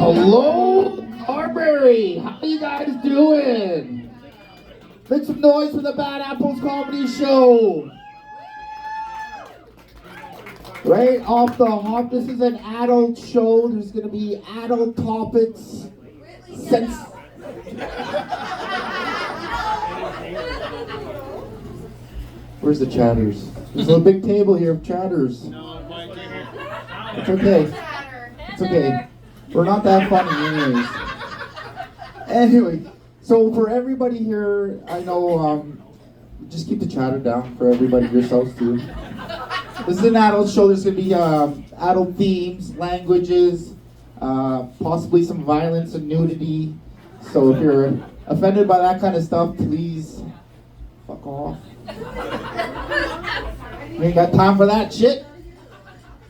Hello, Carberry. How you guys doing? Make some noise for the Bad Apples Comedy Show. Right off the hop, this is an adult show. There's going to be adult topics. Where's the chatters? There's a big table here of chatters. It's okay. It's okay. We're not that funny anyways. Anyway, so for everybody here, I know, just keep the chatter down for everybody, yourselves too. This is an adult show. There's going to be adult themes, languages, possibly some violence and nudity. So if you're offended by that kind of stuff, please fuck off. We ain't got time for that shit.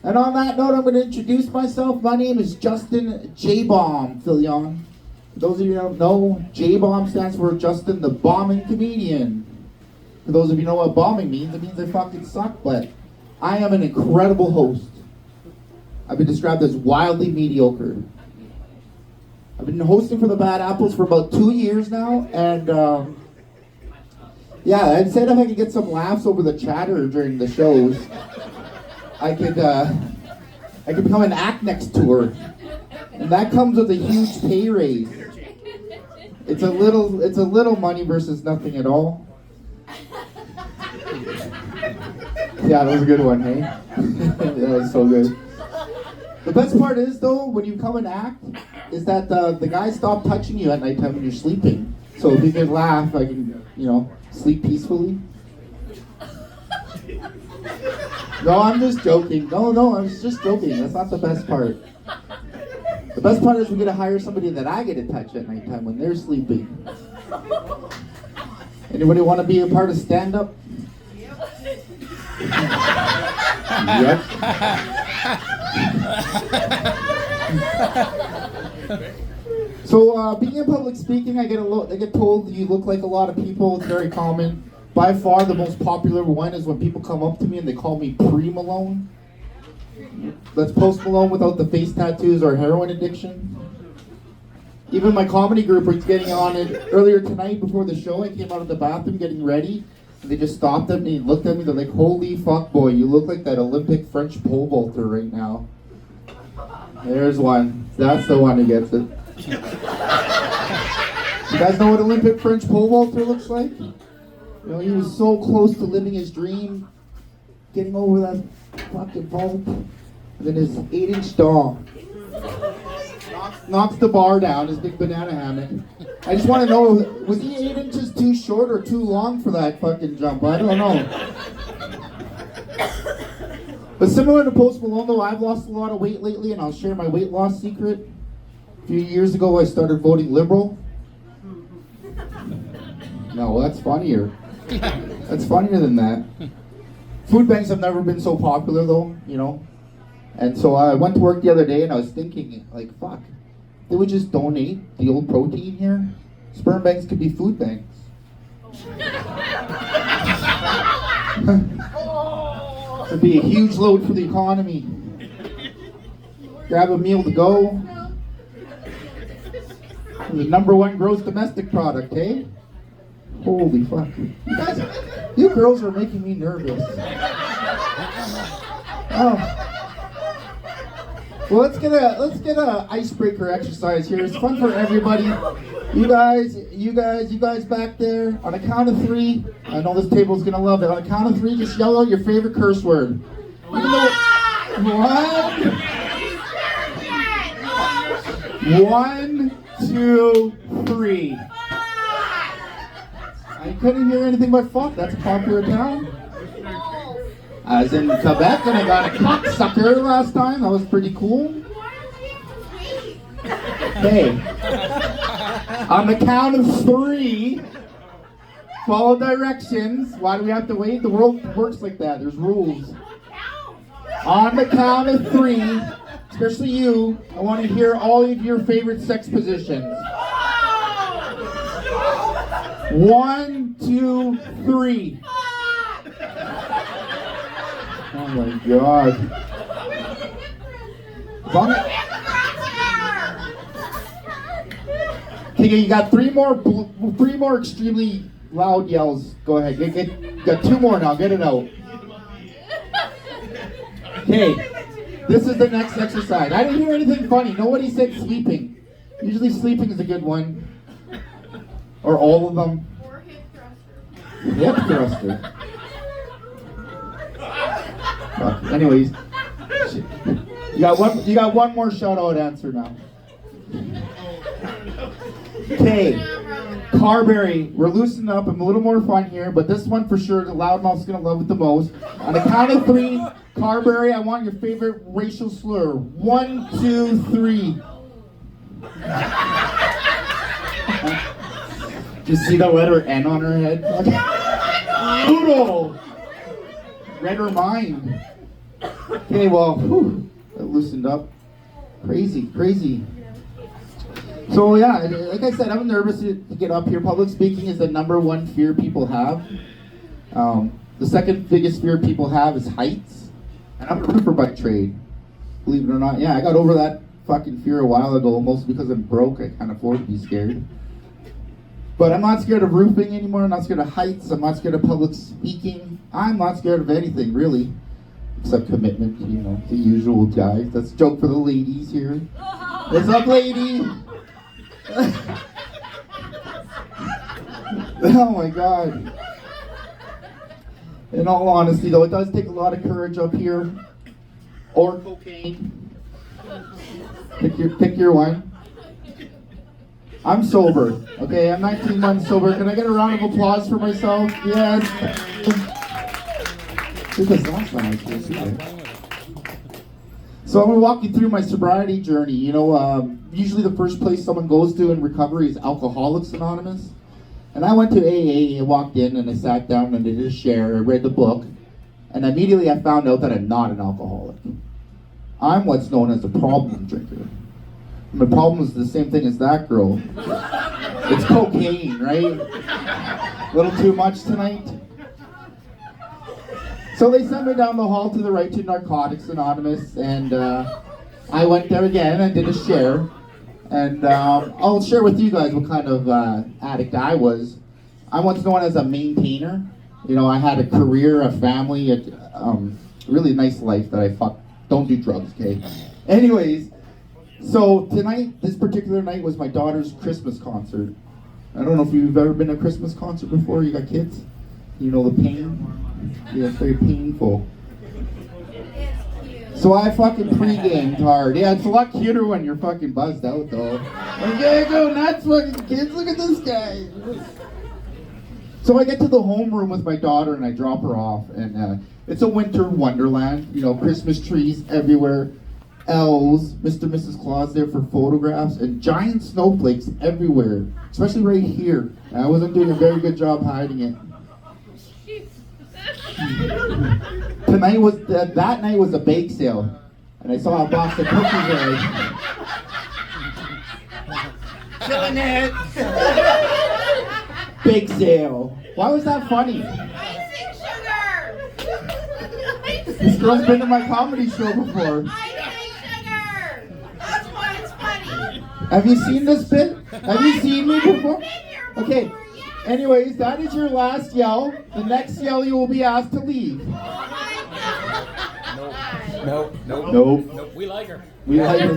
And on that note, I'm going to introduce myself. My name is Justin J-Bomb Filion. For those of you who don't know, J-Bomb stands for Justin the Bombing Comedian. For those of you who know what bombing means, it means I fucking suck, but I am an incredible host. I've been described as wildly mediocre. I've been hosting for the Bad Apples for about 2 years now, and yeah, I'd said if I could get some laughs over the chatter during the shows, I could become an act next tour, and that comes with a huge pay raise. It's a little money versus nothing at all. Yeah, that was a good one, hey? That was so good. The best part is, though, when you come and act, is that the guys stop touching you at nighttime when you're sleeping. So if you can laugh, I can, sleep peacefully. No, I'm just joking. No, I was just joking. That's not the best part. The best part is we get to hire somebody that I get to touch at nighttime when they're sleeping. Anybody want to be a part of stand-up? Yep. So, being in public speaking, I get told you look like a lot of people. It's very common. By far, the most popular one is when people come up to me and they call me Pre-Malone. That's Post Malone without the face tattoos or heroin addiction. Even my comedy group was getting on it earlier tonight before the show. I came out of the bathroom getting ready, and they just stopped at me and looked at me. They're like, "Holy fuck, boy, you look like that Olympic French pole vaulter right now." There's one. That's the one who gets it. You guys know what Olympic French pole vaulter looks like? He was so close to living his dream, getting over that fucking vault, and then his 8-inch dong knocks the bar down, his big banana hammock. I just want to know, was he 8 inches too short or too long for that fucking jump? I don't know. But similar to Post Malone, though, I've lost a lot of weight lately, and I'll share my weight loss secret. A few years ago, I started voting Liberal. No, that's funnier. That's funnier than that. Food banks have never been so popular, though, And so I went to work the other day, and I was thinking, like, fuck, they would just donate the old protein here. Sperm banks could be food banks. It'd be a huge load for the economy. Grab a meal to go. The #1 gross domestic product, hey? Holy fuck. You girls are making me nervous. Oh. Well, let's get a icebreaker exercise here. It's fun for everybody. You guys back there. On a count of 3, I know this table's gonna love it. On a count of 3, just yell out your favorite curse word. Even though, what? 1, 2, 3. I couldn't hear anything but fuck. That's a popular town. I was in Quebec and I got a cocksucker last time. That was pretty cool. Okay. On the count of 3, follow directions. Why do we have to wait? The world works like that. There's rules. On the count of 3, especially you, I want to hear all of your favorite sex positions. 1, 2, 3. Oh my god. Okay, you got three more extremely loud yells. Go ahead. You got two more now. Get it out. Okay, this is the next exercise. I didn't hear anything funny. Nobody said sleeping. Usually sleeping is a good one. Or all of them. Or hip thruster. Hip thruster. Anyways, you got one more shout out answer now. Okay, Carberry, we're loosening up. I'm a little more fun here, but this one for sure, the loudmouth's gonna love it the most. On the count of three, Carberry, I want your favorite racial slur. 1, 2, 3. Do you see the letter N on her head? Noodle! Read her mind. Okay, well, whew, that loosened up. Crazy. So yeah, like I said, I'm nervous to get up here. Public speaking is the number one fear people have. The second biggest fear people have is heights. And I'm a roofer by trade, believe it or not. Yeah, I got over that fucking fear a while ago, mostly because I'm broke. I can't afford to be scared. But I'm not scared of roofing anymore. I'm not scared of heights. I'm not scared of public speaking. I'm not scared of anything, really. Except commitment, you know, the usual guys. That's a joke for the ladies here. What's up, lady? Oh my God. In all honesty, though, it does take a lot of courage up here. Or cocaine. Pick your one. I'm sober, okay? I'm 19 months sober. Can I get a round of applause for myself? Yes. Because last time I was here. So I'm going to walk you through my sobriety journey. You know, usually the first place someone goes to in recovery is Alcoholics Anonymous. And I went to AA and walked in and I sat down and did a share. I read the book. And immediately I found out that I'm not an alcoholic. I'm what's known as a problem drinker. My problem is the same thing as that girl. It's cocaine, right? A little too much tonight. So they sent me down the hall to the right to Narcotics Anonymous, and I went there again and did a share. And I'll share with you guys what kind of addict I was. I'm what's known as a maintainer. You know, I had a career, a family, a really nice life that I don't do drugs, okay? Anyways. So tonight, this particular night was my daughter's Christmas concert. I don't know if you've ever been to a Christmas concert before. You got kids? You know the pain? Yeah, it's very painful. So I fucking pre-gamed hard. Yeah, it's a lot cuter when you're fucking buzzed out though. Okay, go nuts fucking kids, look at this guy. So I get to the homeroom with my daughter and I drop her off. And it's a winter wonderland. You know, Christmas trees everywhere. Elves, Mr. and Mrs. Claus there for photographs, and giant snowflakes everywhere, especially right here. I wasn't doing a very good job hiding it. That night was a bake sale, and I saw a box of cookies there. Killing it! Bake sale. Why was that funny? Icing sugar! This girl's been to my comedy show before. Have you seen this bit? Have you seen me before? Okay. Anyways, that is your last yell. The next yell you will be asked to leave. Nope. We like her. We like her.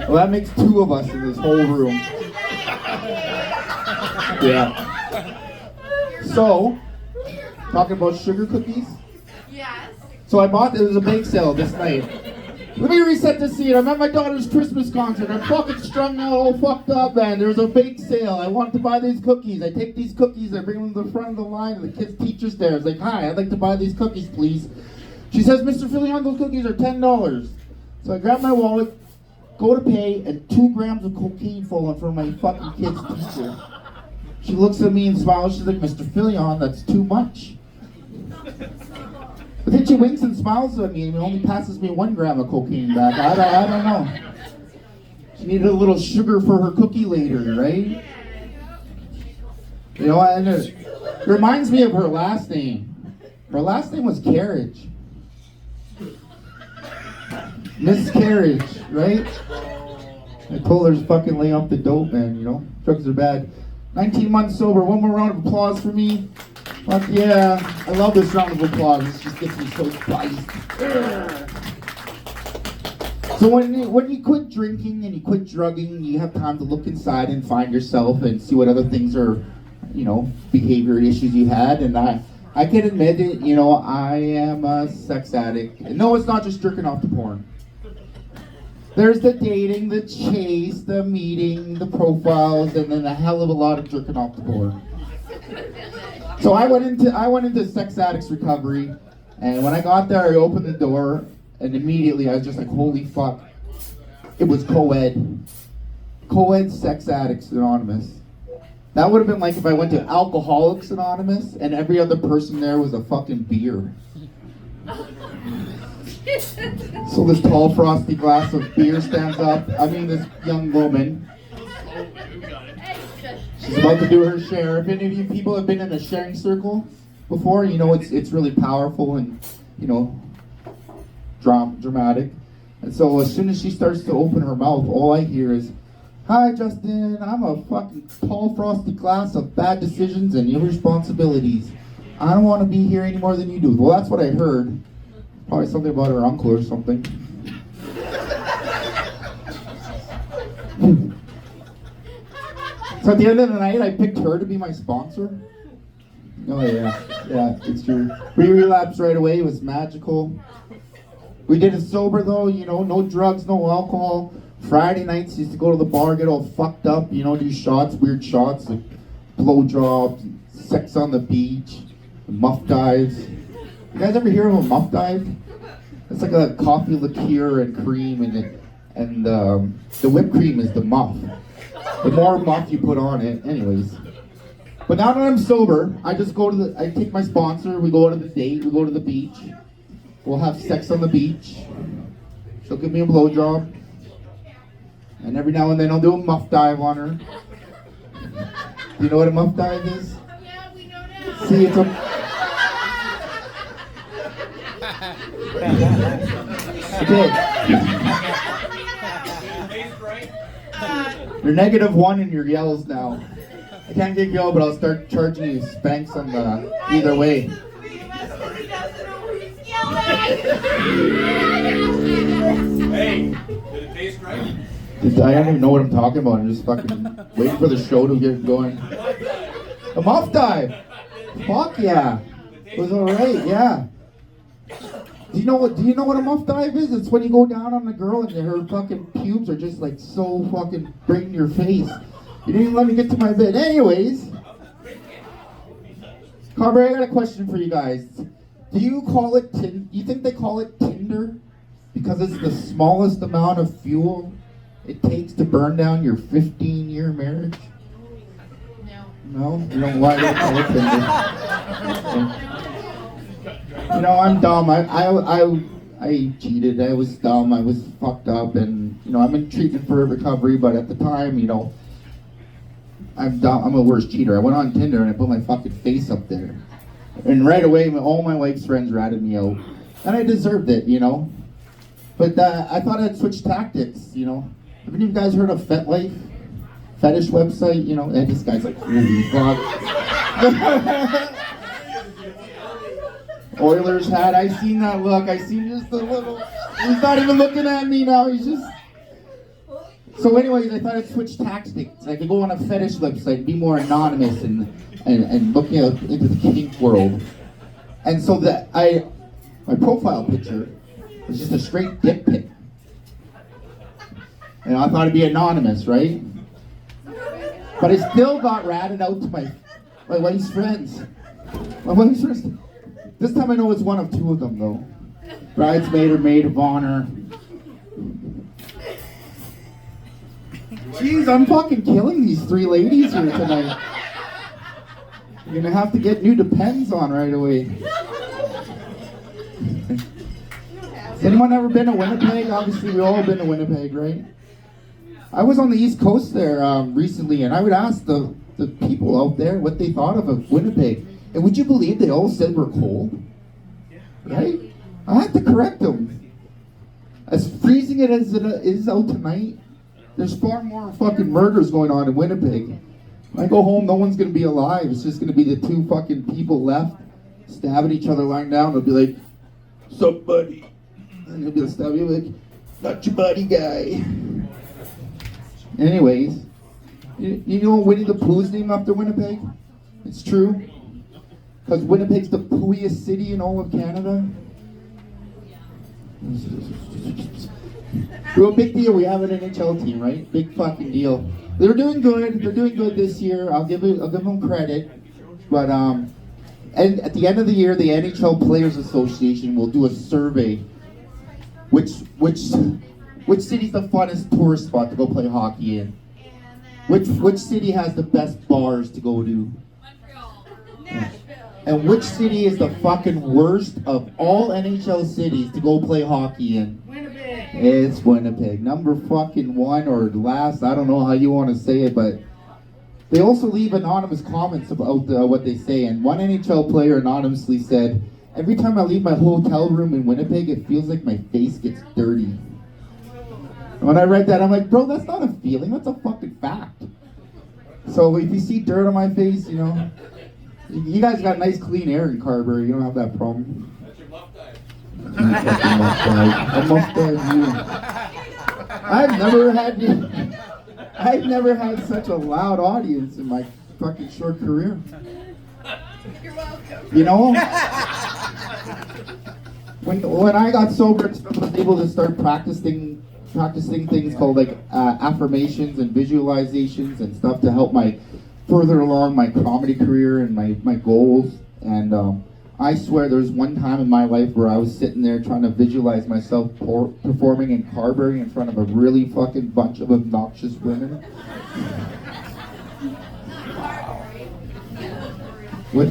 Well, that makes two of us in this whole room. Yeah. So, talking about sugar cookies. Yes. So I bought, it was a bake sale this night. Let me reset the scene. I'm at my daughter's Christmas concert. I'm fucking strung out, all fucked up, man. There's a bake sale. I wanted to buy these cookies. I take these cookies, I bring them to the front of the line, and the kid's teacher's there. It's like, hi, I'd like to buy these cookies, please. She says, Mr. Filion, those cookies are $10. So I grab my wallet, go to pay, and 2 grams of cocaine fall in front of my fucking kid's teacher. She looks at me and smiles. She's like, Mr. Filion, that's too much. But then she winks and smiles at me and only passes me 1 gram of cocaine back. I don't know. She needed a little sugar for her cookie later, right? You know, and it reminds me of her last name. Her last name was Carriage. Miscarriage, right? I told her to fucking lay off the dope, man, you know? Drugs are bad. 19 months sober. One more round of applause for me. Fuck yeah. I love this round of applause. This just gets me so spiced. So when you quit drinking and you quit drugging, you have time to look inside and find yourself and see what other things are, you know, behavior issues you had. And I can admit it, you know, I am a sex addict. And no, it's not just jerking off to porn. There's the dating, the chase, the meeting, the profiles, and then a hell of a lot of jerking off to porn. So I went into sex addicts recovery, and when I got there, I opened the door, and immediately I was just like, holy fuck. It was co-ed. Co-ed Sex Addicts Anonymous. That would have been like if I went to Alcoholics Anonymous, and every other person there was a fucking beer. So this tall, frosty glass of beer stands up. I mean, this young woman. She's about to do her share. If any of you people have been in a sharing circle before, you know it's really powerful and, you know, dramatic. And so as soon as she starts to open her mouth, all I hear is, "Hi, Justin. I'm a fucking tall, frosty glass of bad decisions and irresponsibilities. I don't want to be here any more than you do." Well, that's what I heard. Probably something about her uncle or something. So at the end of the night, I picked her to be my sponsor. Oh yeah, it's true. We relapsed right away. It was magical. We did it sober though, you know, no drugs, no alcohol. Friday nights, used to go to the bar, get all fucked up, you know, do shots, weird shots, like blowjobs, sex on the beach, muff dives. You guys ever hear of a muff dive? It's like a coffee liqueur and cream, and the whipped cream is the muff. The more muff you put on it, anyways. But now that I'm sober, I just I take my sponsor, we go to the date, we go to the beach. We'll have sex on the beach. She'll give me a blowjob. And every now and then I'll do a muff dive on her. Do you know what a muff dive is? Yeah, we know now. See, it's a... Okay. You're -1 in your yells now. I can't get yelled, but I'll start charging you spanks on the either way. Hey, did it taste right? I don't even know what I'm talking about. I'm just fucking waiting for the show to get going. A muff dive. Fuck yeah. It was alright, yeah. Do you know what a muff dive is? It's when you go down on a girl and her fucking pubes are just like so fucking right in your face. You didn't even let me get to my bed. Anyways. Carberry, I got a question for you guys. Do you call it you think they call it Tinder? Because it's the smallest amount of fuel it takes to burn down your 15-year marriage? No? You don't why do you call it Tinder? You know, I'm dumb. I cheated. I was dumb. I was fucked up, and you know, I'm in treatment for recovery. But at the time, you know, I'm dumb. I'm a worse cheater. I went on Tinder and I put my fucking face up there, and right away, all my wife's friends ratted me out, and I deserved it, you know. But I thought I'd switch tactics, you know. Have any of you guys heard of FetLife? Fetish website, you know? And this guy's like, holy fuck. Oilers hat, I seen that look. I seen just a little. He's not even looking at me now. He's just. So, anyways, I thought I'd switch tactics. I could go on a fetish website and be more anonymous and looking into the kink world. And so my profile picture was just a straight dick pic. And I thought it'd be anonymous, right? But I still got ratted out to my wife's friends. My wife's friends. This time I know it's one of two of them, though. Bridesmaid or maid of honor. Jeez, I'm fucking killing these three ladies here tonight. You're gonna have to get new Depends on right away. Has anyone ever been to Winnipeg? Obviously, we've all been to Winnipeg, right? I was on the East Coast there recently, and I would ask the people out there what they thought of Winnipeg. And would you believe they all said we're cold? Right? I had to correct them. As freezing as it is out tonight, there's far more fucking murders going on in Winnipeg. When I go home, no one's gonna be alive. It's just gonna be the two fucking people left stabbing each other lying down. They'll be like, "Sup, buddy?" And he'll be stabbing you like, "Not your buddy, guy." Anyways, you know Winnie the Pooh's named after Winnipeg? It's true. Because Winnipeg's the pooiest city in all of Canada. We're a big deal. We have an NHL team, right? Big fucking deal. They're doing good. They're doing good this year. I'll give them credit. But and at the end of the year, the NHL Players Association will do a survey. Which city's the funnest tourist spot to go play hockey in? Which city has the best bars to go to? Nashville. And which city is the fucking worst of all NHL cities to go play hockey in? Winnipeg. It's Winnipeg. Number fucking one or last, I don't know how you want to say it, but they also leave anonymous comments about what they say. And one NHL player anonymously said, "Every time I leave my hotel room in Winnipeg, it feels like my face gets dirty." When I read that, I'm like, bro, that's not a feeling, that's a fucking fact. So if you see dirt on my face, you know, you guys got nice clean air in Carberry, you don't have that problem. That's your muff dive. A mustache, you. I've never had such a loud audience in my fucking short career. You're welcome. You know? When I got sober, I was able to start practicing things called like affirmations and visualizations and stuff to help my further along my comedy career and my goals. And I swear there's one time in my life where I was sitting there trying to visualize myself performing in Carberry in front of a really fucking bunch of obnoxious women. What?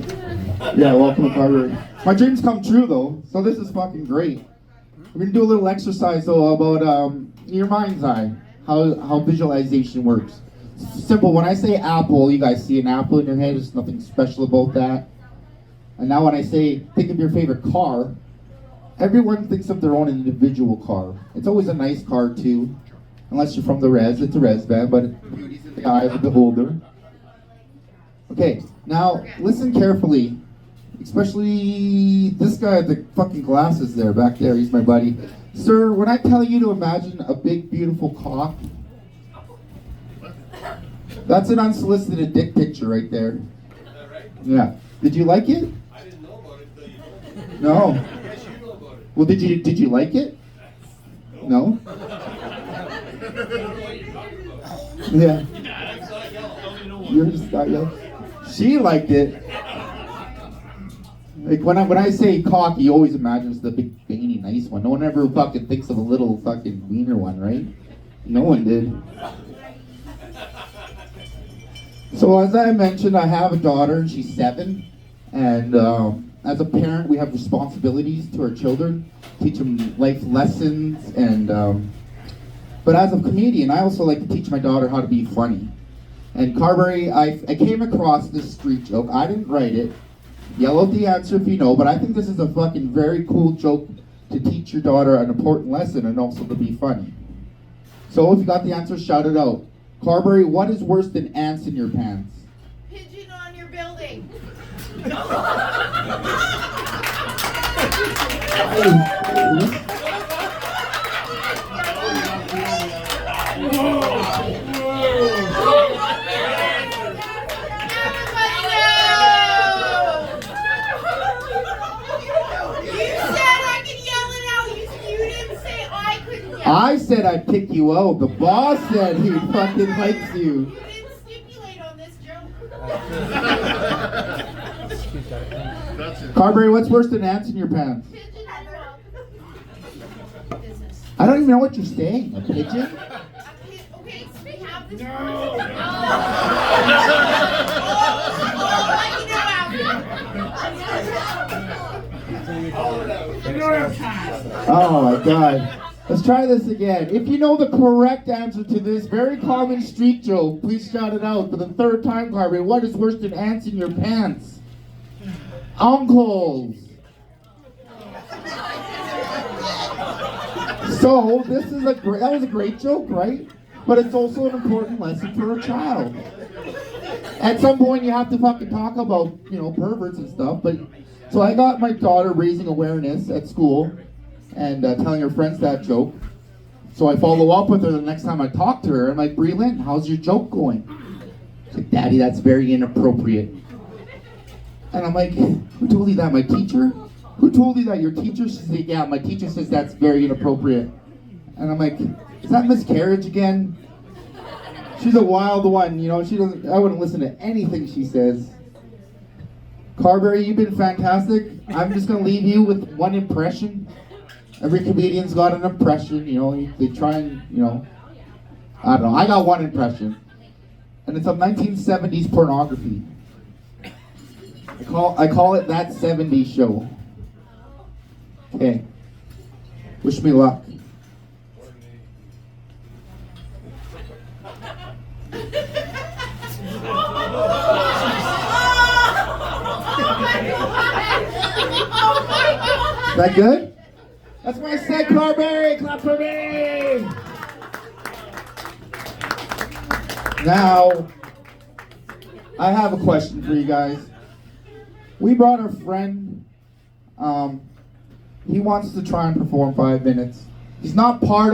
Yeah, welcome to Carberry. My dreams come true though, so this is fucking great. We're gonna do a little exercise though about your mind's eye, how visualization works. It's simple. When I say apple, you guys see an apple in your head. There's nothing special about that. And now when I say think of your favorite car, everyone thinks of their own individual car. It's always a nice car too, unless you're from the res. It's a res van, but beauty's in the eye of the beholder. Okay, now listen carefully. Especially this guy with the fucking glasses there, back there, he's my buddy. Sir, when I tell you to imagine a big, beautiful cock, that's an unsolicited dick picture right there. Is that right? Yeah. Did you like it? I didn't know about it until you told me. No. Yes, you know about it. Well, did you like it? No? I don't know what you're talking about. Yeah. I saw it yellow. You're just got yellow. She liked it. Like when I say cock, you always imagine it's the big, veiny, nice one. No one ever fucking thinks of a little fucking wiener one, right? No one did. So as I mentioned, I have a daughter, and she's 7. And as a parent, we have responsibilities to our children, teach them life lessons. And but as a comedian, I also like to teach my daughter how to be funny. And Carberry, I came across this street joke. I didn't write it. Yell out the answer if you know, but I think this is a fucking very cool joke to teach your daughter an important lesson and also to be funny. So if you got the answer, shout it out. Carberry, what is worse than ants in your pants? Pigeon on your building. I said I'd pick you out. The boss said he fucking likes you. You didn't stipulate on this joke. Carberry, what's worse than ants in your pants? Pigeon on your business. I don't even know what you're saying. A pigeon? Okay, so we have this Oh my god. Let's try this again. If you know the correct answer to this very common street joke, please shout it out for the 3rd time, Carberry. What is worse than ants in your pants? Uncles. So that was a great joke, right? But it's also an important lesson for a child. At some point, you have to fucking talk about, perverts and stuff. But so I got my daughter raising awareness at school and telling her friends that joke. So I follow up with her the next time I talk to her. I'm like, Breland, how's your joke going? She's like, Daddy, that's very inappropriate. And I'm like, who told you that? My teacher? Who told you that? Your teacher? She's like, yeah, my teacher says that's very inappropriate. And I'm like, is that miscarriage again? She's a wild one, she doesn't. I wouldn't listen to anything she says. Carberry, you've been fantastic. I'm just gonna leave you with one impression. Every comedian's got an impression, they try and, I don't know. I got one impression. And it's of 1970s pornography. I call it That 70s Show. Okay. Wish me luck. Is that good? That's what I said, Carberry. Clap for me. Now, I have a question for you guys. We brought a friend. He wants to try and perform 5 minutes. He's not part of